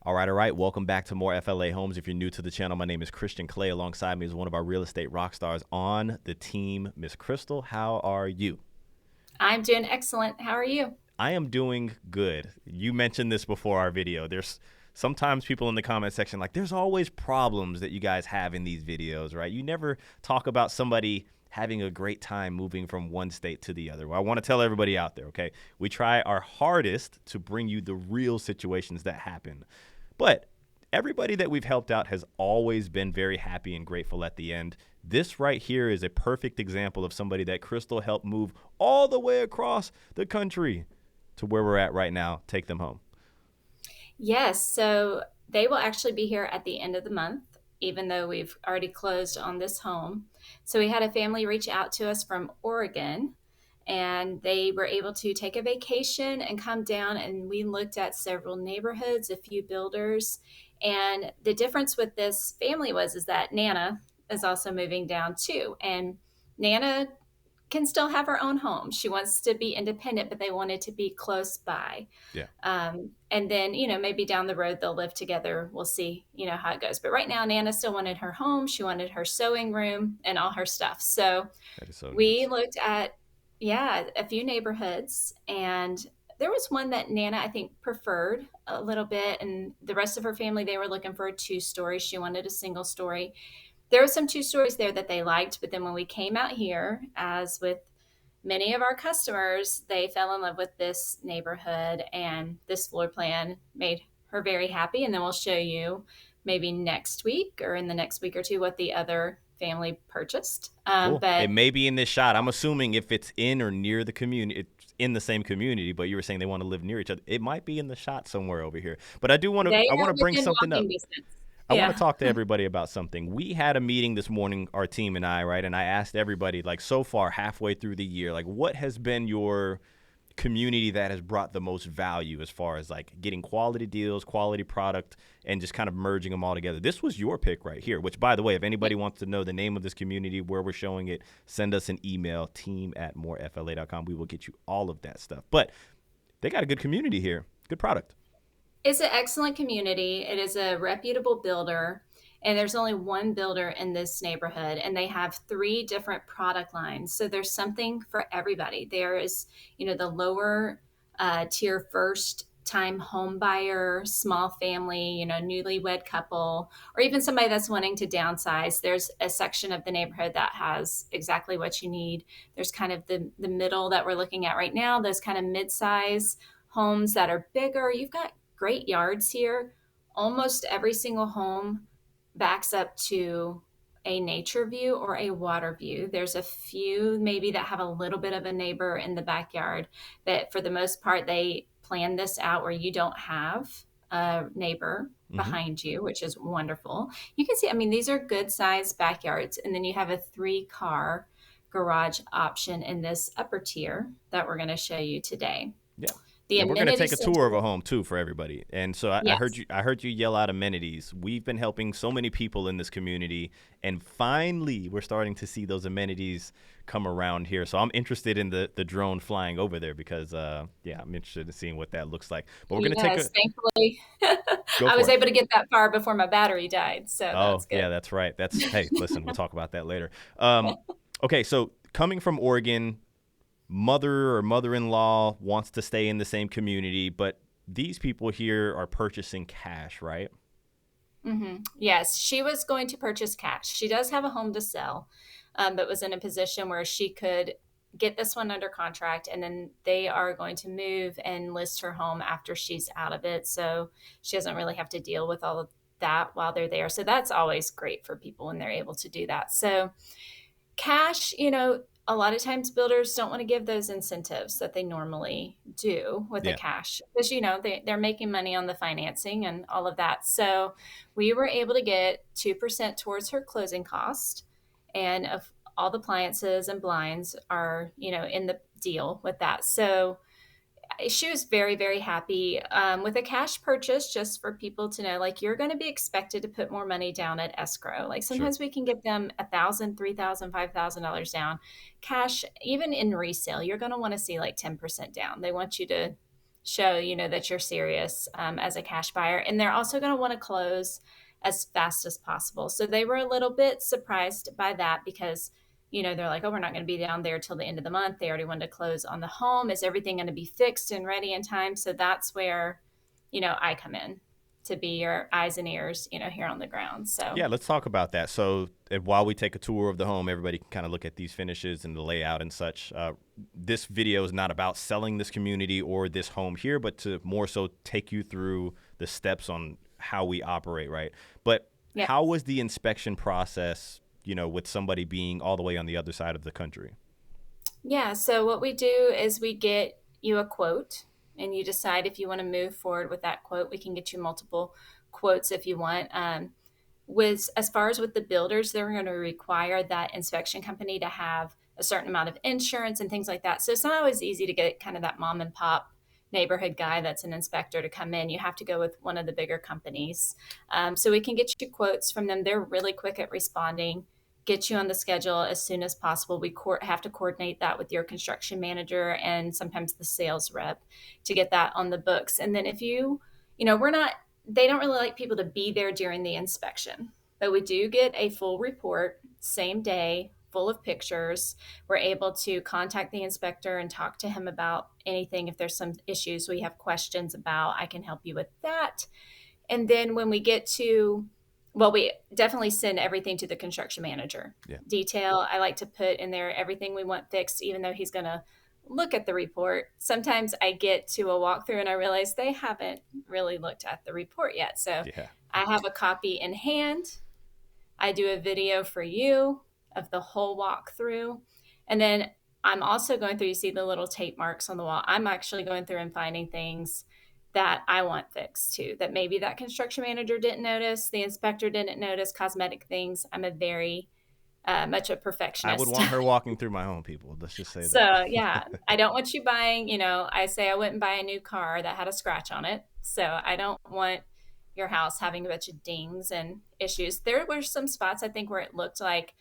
All right, all right. Welcome back to more FLA Homes. If you're new to the channel, my name is Christian Clay. Alongside me is one of our real estate rock stars on the team, Miss Crystal. How are you? I'm doing excellent. How are you? I am doing good. You mentioned this before our video. There's sometimes people in the comment section like, there's always problems that you guys have in these videos, right? You never talk about somebody having a great time moving from one state to the other. Well, I want to tell everybody out there, okay? We try our hardest to bring you the real situations that happen. But everybody that we've helped out has always been very happy and grateful at the end. This right here is a perfect example of somebody that Crystal helped move all the way across the country to where we're at right now. Take them home. Yes, so they will actually be here at the end of the month, even though we've already closed on this home. So we had a family reach out to us from Oregon, and they were able to take a vacation and come down, and we looked at several neighborhoods, a few builders. And the difference with this family was is that Nana is also moving down too. And Nana can still have her own home. She wants to be independent, but they wanted to be close by. Yeah. And then, maybe down the road they'll live together. We'll see, how it goes. But right now, Nana still wanted her home. She wanted her sewing room and all her stuff. So That is so we nice. looked at, yeah, a few neighborhoods, and there was one that Nana, I think, preferred a little bit. And the rest of her family, they were looking for a 2-story. She wanted a single story. There were some 2 stories there that they liked, but then when we came out here, as with many of our customers, they fell in love with this neighborhood, and this floor plan made her very happy. And then we'll show you maybe next week or in the next week or two what the other family purchased. Cool. It But may be in this shot. I'm assuming if it's in or near the community, it's in the same community, but you were saying they want to live near each other. It might be in the shot somewhere over here. But they I want are to bring within something walking up. distance. I want to Yeah. talk to everybody about something. We had a meeting this morning, our team and I, right? And I asked everybody, like, so far, halfway through the year, like, what has been your community that has brought the most value as far as like getting quality deals, quality product, and just kind of merging them all together? This was your pick right here, which, by the way, if anybody wants to know the name of this community, where we're showing it, send us an email, team@morefla.com. We will get you all of that stuff. But they got a good community here, good product. It's an excellent community. It is a reputable builder, and there's only one builder in this neighborhood, and they have 3 different product lines. So there's something for everybody. There is, the lower tier first time home buyer, small family, newlywed couple, or even somebody that's wanting to downsize. There's a section of the neighborhood that has exactly what you need. There's kind of the middle that we're looking at right now, those kind of mid-size homes that are bigger. You've got great yards here. Almost every single home backs up to a nature view or a water view. There's a few maybe that have a little bit of a neighbor in the backyard, but for the most part, they plan this out where you don't have a neighbor Mm-hmm. behind you, which is wonderful. You can see, I mean, these are good sized backyards. And then you have a 3-car garage option in this upper tier that we're going to show you today. Yeah. The And we're gonna amenity take a tour of center, a home too for everybody. And so I heard yes. you. I heard you yell out amenities. We've been helping so many people in this community, and finally, we're starting to see those amenities come around here. So I'm interested in the drone flying over there because, yeah, I'm interested in seeing what that looks like. But we're gonna take Yes, a thankfully, go I was for it. able to get that far before my battery died, so Oh that's yeah, good. that's right. That's hey, listen, we'll talk about that later. Okay, so coming from Oregon, mother or mother-in-law wants to stay in the same community, but these people here are purchasing cash, right? Yes, she was going to purchase cash. She does have a home to sell, but was in a position where she could get this one under contract, and then they are going to move and list her home after she's out of it. So she doesn't really have to deal with all of that while they're there. So that's always great for people when they're able to do that. So cash, a lot of times builders don't want to give those incentives that they normally do with the Yeah. cash because, they're making money on the financing and all of that. So we were able to get 2% towards her closing cost. And of all the appliances and blinds are, in the deal with that. So she was very, very happy with a cash purchase. Just for people to know, like, you're going to be expected to put more money down at escrow. Like, Sure. sometimes we can get them $1,000, $3,000, $5,000 down cash. Even in resale, you're going to want to see like 10% down. They want you to show, that you're serious as a cash buyer. And they're also going to want to close as fast as possible. So they were a little bit surprised by that because, they're like, oh, we're not going to be down there till the end of the month. They already wanted to close on the home. Is everything going to be fixed and ready in time? So that's where, I come in to be your eyes and ears, here on the ground. So Yeah, let's talk about that. So, while we take a tour of the home, everybody can kind of look at these finishes and the layout and such. This video is not about selling this community or this home here, but to more so take you through the steps on how we operate, right? But yeah. how was the inspection process, with somebody being all the way on the other side of the country? Yeah. So what we do is we get you a quote and you decide if you want to move forward with that quote. We can get you multiple quotes if you want. With as far as with the builders, they're going to require that inspection company to have a certain amount of insurance and things like that. So it's not always easy to get kind of that mom and pop neighborhood guy that's an inspector to come in. You have to go with one of the bigger companies. So we can get you quotes from them. They're really quick at responding, get you on the schedule as soon as possible. We have to coordinate that with your construction manager and sometimes the sales rep to get that on the books. And then if we're not, they don't really like people to be there during the inspection, but we do get a full report same day, full of pictures. We're able to contact the inspector and talk to him about anything. If there's some issues we have questions about, I can help you with that. And then when we get to, well, we definitely send everything to the construction manager. Yeah. Detail, I like to put in there everything we want fixed, even though he's going to look at the report. Sometimes I get to a walkthrough and I realize they haven't really looked at the report yet. So Yeah. I have a copy in hand. I do a video for you of the whole walkthrough. And then I'm also going through, you see the little tape marks on the wall. I'm actually going through and finding things that I want fixed too, that maybe that construction manager didn't notice, the inspector didn't notice, cosmetic things. I'm a very much a I would perfectionist. want her walking through my home, people. Let's just say that. So yeah, I don't want you buying, I say I wouldn't buy a new car that had a scratch on it. So I don't want your house having a bunch of dings and issues. There were some spots I think where it looked like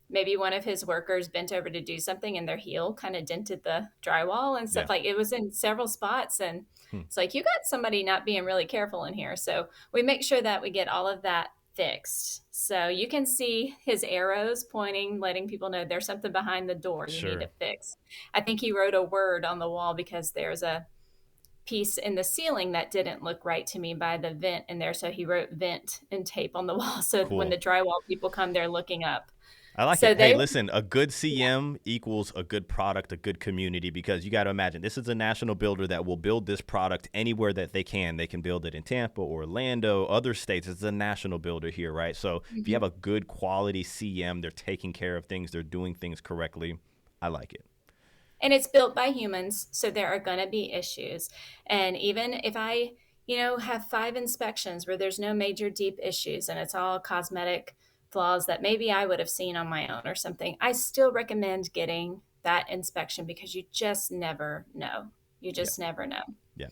maybe one of his workers bent over to do something and their heel kind of dented the drywall and Yeah. stuff. Like it was in several spots. And Hmm. it's like, you got somebody not being really careful in here. So we make sure that we get all of that fixed. So you can see his arrows pointing, letting people know there's something behind the door you need to Sure. fix. I think he wrote a word on the wall because there's a piece in the ceiling that didn't look right to me by the vent in there. So he wrote vent and tape on the wall. So when Cool. the drywall people come, they're looking up. I like So it. Hey, they, listen, a good yeah. CM equals a good product, a good community, because you got to imagine this is a national builder that will build this product anywhere that they can. They can build it in Tampa, Orlando, other states. It's a national builder here, right? So if you have Mhm. a good quality CM, they're taking care of things, they're doing things correctly. I like it. And it's built by humans, so there are going to be issues. And even if I, have 5 inspections where there's no major deep issues and it's all cosmetic flaws that maybe I would have seen on my own or something, I still recommend getting that inspection because you just never know. You Yeah. just never know. Yeah.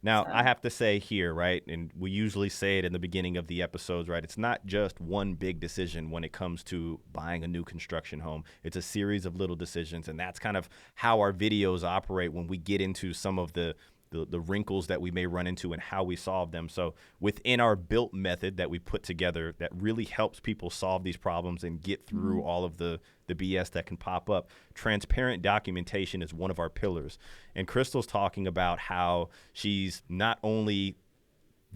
Now, I So, have to say here, right, and we usually say it in the beginning of the episodes, right? It's not just one big decision when it comes to buying a new construction home. It's a series of little decisions, and that's kind of how our videos operate when we get into some of the wrinkles that we may run into and how we solve them. So within our built method that we put together that really helps people solve these problems and get through mhm. all of the BS that can pop up, transparent documentation is one of our pillars. And Crystal's talking about how she's not only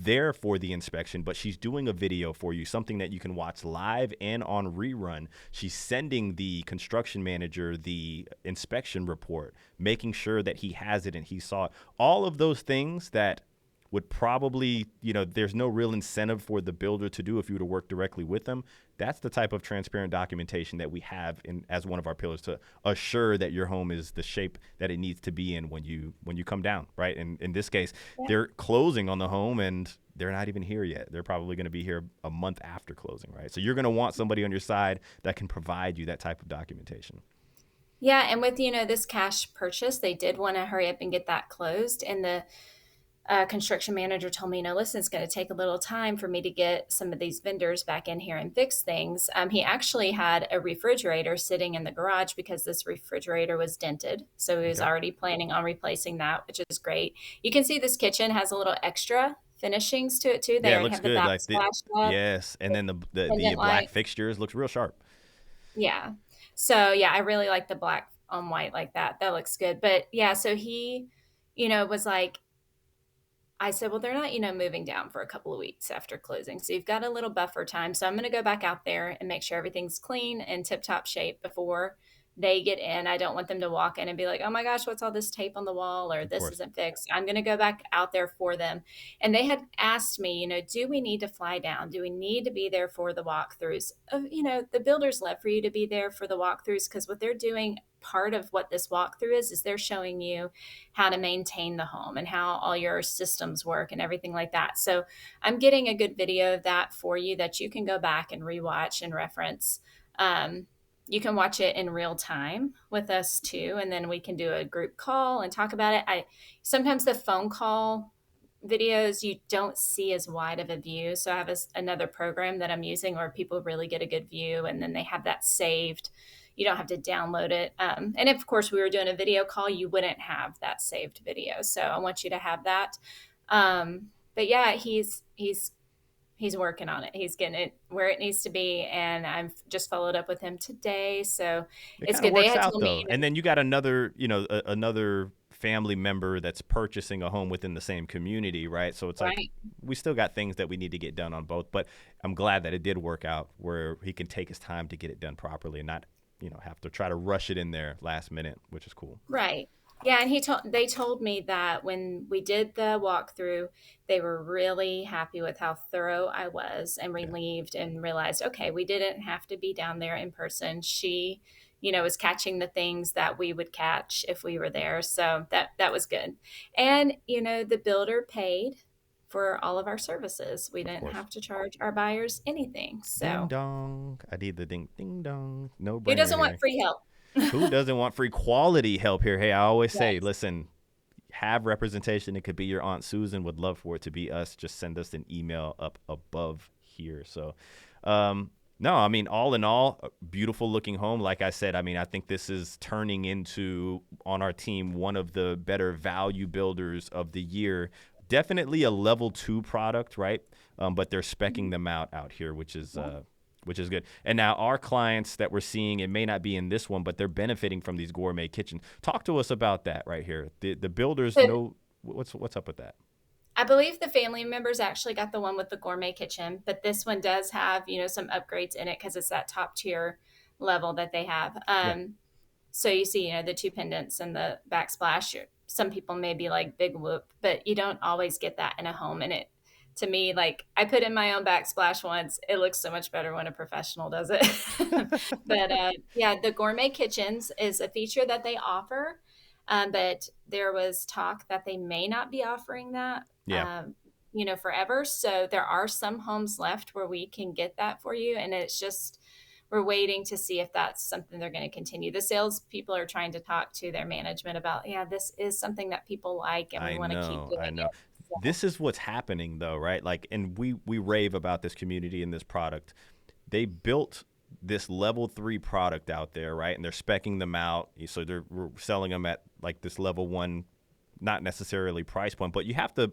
there for the inspection, but she's doing a video for you, something that you can watch live and on rerun. She's sending the construction manager the inspection report, making sure that he has it and he saw it. All of those things that would probably, there's no real incentive for the builder to do if you were to work directly with them. That's the type of transparent documentation that we have in as one of our pillars to assure that your home is the shape that it needs to be in when you come down, right? And in this case, Yeah. they're closing on the home and they're not even here yet. They're probably going to be here a month after closing, right? So you're going to want somebody on your side that can provide you that type of documentation. Yeah, and with this cash purchase, they did want to hurry up and get that closed. And the construction manager told me, listen, it's going to take a little time for me to get some of these vendors back in here and fix things. He actually had a refrigerator sitting in the garage because this refrigerator was dented. So he was Okay. already planning on replacing that, which is great. You can see this kitchen has a little extra finishings to it too. They Yeah, it already looks have the good. Like the backsplash up, yes, and then the pendant black light. fixtures looks real sharp. Yeah. So yeah, I really like the black on white like that. That looks good. But yeah, so he, was like, I said, well, they're not, moving down for a couple of weeks after closing. So you've got a little buffer time. So I'm going to go back out there and make sure everything's clean and tip top shape before they get in. I don't want them to walk in and be like, oh my gosh, what's all this tape on the wall or Of this course. isn't fixed. I'm going to go back out there for them. And they had asked me, do we need to fly down? Do we need to be there for the walkthroughs? The builders love for you to be there for the walkthroughs because what they're doing, part of what this walkthrough is they're showing you how to maintain the home and how all your systems work and everything like that. So I'm getting a good video of that for you that you can go back and rewatch and reference. Um, you can watch it in real time with us too, and then we can do a group call and talk about it. I sometimes the phone call videos you don't see as wide of a view, so I have another program that I'm using where people really get a good view, and then they have that saved. You don't have to download it. And if, of course, we were doing a video call, you wouldn't have that saved video. So I want you to have that. But yeah, he's working on it. He's getting it where it needs to be, and I've just followed up with him today. So It it's kind of good. They works had out told me, though. And then you got another, another family member that's purchasing a home within the same community, right? So it's like right. we still got things that we need to get done on both, but I'm glad that it did work out where he can take his time to get it done properly and not, have to try to rush it in there last minute, which is cool. Right. Yeah, and they told me that when we did the walkthrough, they were really happy with how thorough I was and Yeah, relieved and realized, okay, we didn't have to be down there in person. She, was catching the things that we would catch if we were there. So that was good. And, the builder paid for all of our services. We of didn't course. have to charge our buyers anything. Ding So dong. I need the ding dong. No who brainer doesn't want here. free help? Who doesn't want free quality help here? Hey, I always say, Yes. listen, have representation. It could be your Aunt Susan. Would love for it to be us. Just send us an email up above here. So, no, I mean, all in all, a beautiful looking home. Like I said, I mean, I think this is turning into on our team one of the better value builders of the year. Definitely a level 2 product, right? But they're specking them out here, which is good. And now our clients that we're seeing, it may not be in this one, but they're benefiting from these gourmet kitchens. Talk to us about that right here. The builders So know what's up with that. I believe the family members actually got the one with the gourmet kitchen, but this one does have, some upgrades in it because it's that top tier level that they have. Yeah, So you see, the two pendants and the backsplash. Some people may be like big whoop, but you don't always get that in a home. And it, to me, like I put in my own backsplash once. It looks so much better when a professional does it. But yeah, the gourmet kitchens is a feature that they offer. But there was talk that they may not be offering that, yeah, forever. So there are some homes left where we can get that for you. And it's just, we're waiting to see if that's something they're going to continue. The sales people are trying to talk to their management about, yeah, this is something that people like and we I want to keep know, doing I know. it. So, This is what's happening though, right? Like, and we rave about this community and this product. They built this level 3 product out there, right? And they're specking them out, so we're selling them at like this level 1, not necessarily price point, but you have to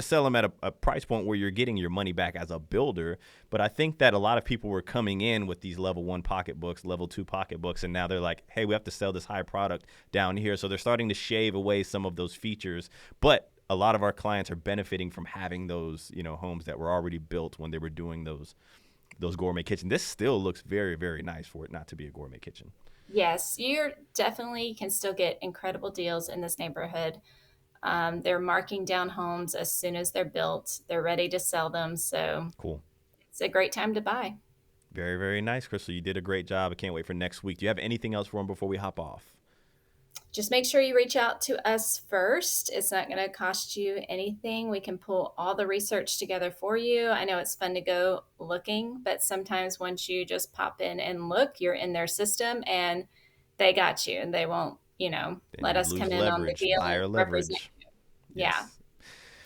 sell them at a price point where you're getting your money back as a builder. But I think that a lot of people were coming in with these level 1 pocketbooks, level 2 pocketbooks, and now they're like, hey, we have to sell this high product down here. So they're starting to shave away some of those features, but a lot of our clients are benefiting from having those, homes that were already built when they were doing those gourmet kitchen. This still looks very, very nice for it not to be a gourmet kitchen. yes, you definitely can still get incredible deals in this neighborhood. They're marking down homes as soon as they're built. They're ready to sell them. So Cool. it's a great time to buy. Very, very nice, Crystal. You did a great job. I can't wait for next week. Do you have anything else for them before we hop off? Just make sure you reach out to us first. It's not going to cost you anything. We can pull all the research together for you. I know it's fun to go looking, but sometimes once you just pop in and look, you're in their system and they got you and they won't, Then let you us lose come in on the leverage, deal and buyer represent leverage. you. Yeah.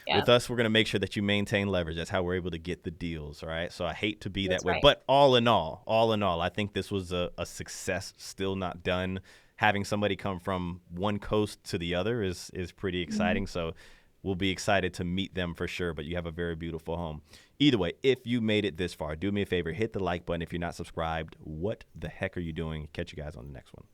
Yes. Yeah, with us, we're going to make sure that you maintain leverage. That's how we're able to get the deals, right? So I hate to be that that's way. right. But all in all, I think this was a success, still not done. Having somebody come from one coast to the other is pretty Mhm. exciting. So we'll be excited to meet them for sure. But you have a very beautiful home. Either way, if you made it this far, do me a favor, hit the like button. If you're not subscribed, what the heck are you doing? Catch you guys on the next one.